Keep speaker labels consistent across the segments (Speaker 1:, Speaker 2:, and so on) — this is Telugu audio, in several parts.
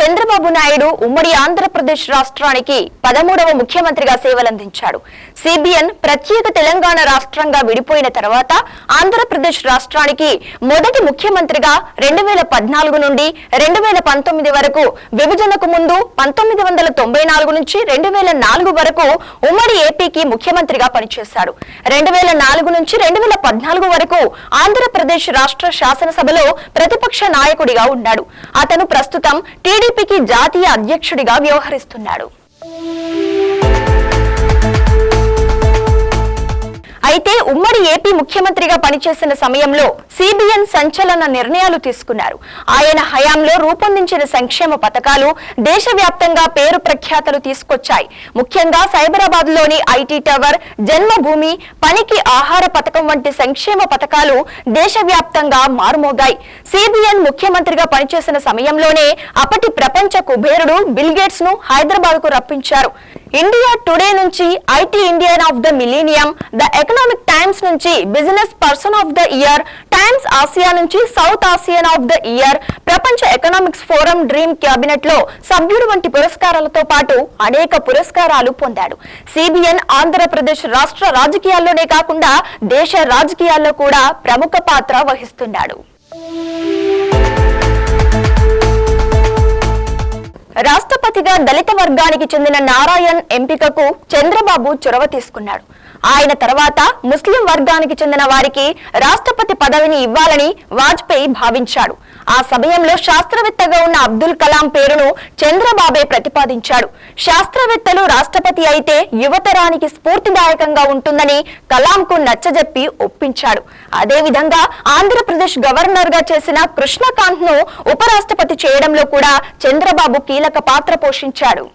Speaker 1: చంద్రబాబు నాయుడు ఉమ్మడి ఆంధ్రప్రదేశ్ రాష్ట్రానికి 13వ ముఖ్యమంత్రిగా సేవలందించాడు. సిబిఎన్ ప్రత్యేక తెలంగాణ రాష్ట్రంగా విడిపోయిన తర్వాత ఆంధ్రప్రదేశ్ రాష్ట్రానికి మొదటి ముఖ్యమంత్రిగా 2014 నుండి 2019 వరకు, విభజనకు ముందు 1994 నుంచి 2004 వరకు ఉమ్మడి ఏపీకి ముఖ్యమంత్రిగా పనిచేశాడు. 2004 నుంచి 2014 వరకు ఆంధ్రప్రదేశ్ రాష్ట్ర శాసనసభలో ప్రతిపక్ష నాయకుడిగా ఉన్నాడు. అతను ప్రస్తుతం టీడీపీకి జాతీయ అధ్యక్షుడిగా వ్యవహరిస్తున్నాడు. అయితే ఉమ్మడి ఏపీ ముఖ్యమంత్రిగా పనిచేసిన సమయంలో సిబిఎన్ సంచలన నిర్ణయాలు తీసుకున్నారు. ఆయన హయాంలో రూపొందించిన సంక్షేమ పథకాలు దేశవ్యాప్తంగా పేరు ప్రఖ్యాతలు తీసుకొచ్చాయి. ముఖ్యంగా సైబరాబాద్ లోని ఐటీ టవర్, జన్మభూమి, పనికి ఆహార పథకం వంటి సంక్షేమ పథకాలు దేశవ్యాప్తంగా మారుమోగాయి. సిబిఎన్ ముఖ్యమంత్రిగా పనిచేసిన సమయంలోనే అప్పటి ప్రపంచ కుబేరుడు బిల్ గేట్స్ ను హైదరాబాద్ కు రప్పించారు. ఇండియా టుడే నుంచి IT Indian of the millennium, the Economic Times నుంచి business person of the year, Times Asia నుంచి South Asian of the year, ప్రపంచ ఎకనామిక్స్ ఫోరం డ్రీమ్ క్యాబినెట్ లో సభ్యుడు వంటి పురస్కారాలతో పాటు అనేక పురస్కారాలు పొందాడు. సిబిఎన్ ఆంధ్రప్రదేశ్ రాష్ట్ర రాజకీయాల్లోనే కాకుండా దేశ రాజకీయాల్లో కూడా ప్రముఖ పాత్ర వహిస్తున్నాడు. రాష్ట్రపతిగా దళిత వర్గానికి చెందిన నారాయణ్ ఎంపికకు చంద్రబాబు చొరవ తీసుకున్నాడు. ఆయన తర్వాత ముస్లిం వర్గానికి చెందిన వారికి రాష్ట్రపతి పదవిని ఇవ్వాలని వాజ్పేయి భావించాడు. ఆ సమయంలో శాస్త్రవేత్తగా ఉన్న అబ్దుల్ కలాం పేరును చంద్రబాబే ప్రతిపాదించాడు. శాస్త్రవేత్తలు రాష్ట్రపతి అయితే యువతరానికి స్ఫూర్తిదాయకంగా ఉంటుందని కలాంకు నచ్చజెప్పి ఒప్పించాడు. అదేవిధంగా ఆంధ్రప్రదేశ్ గవర్నర్ గా చేసిన కృష్ణకాంత్ ను ఉపరాష్ట్రపతి చేయడంలో కూడా చంద్రబాబు కీలక పాత్ర పోషించాడు.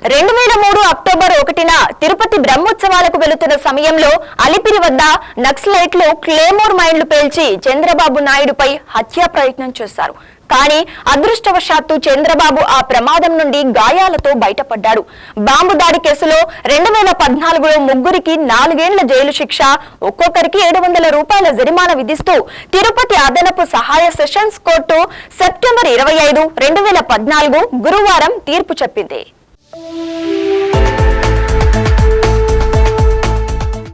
Speaker 1: 2003 అక్టోబర్ 1న తిరుపతి బ్రహ్మోత్సవాలకు వెళుతున్న సమయంలో అలిపిరి వద్ద నక్సలైట్లు క్లేమోర్ మైన్లు పేల్చి చంద్రబాబు నాయుడుపై హత్యా ప్రయత్నం చేశారు. కానీ అదృష్టవశాత్తు చంద్రబాబు ఆ ప్రమాదం నుండి గాయాలతో బయటపడ్డాడు. బాంబు దాడి కేసులో 2014లో ముగ్గురికి 4 ఏళ్ల జైలు శిక్ష, ఒక్కొక్కరికి 700 రూపాయల జరిమానా విధిస్తూ తిరుపతి అదనపు సహాయ సెషన్స్ కోర్టు సెప్టెంబర్ 25, 2014 గురువారం తీర్పు చెప్పింది.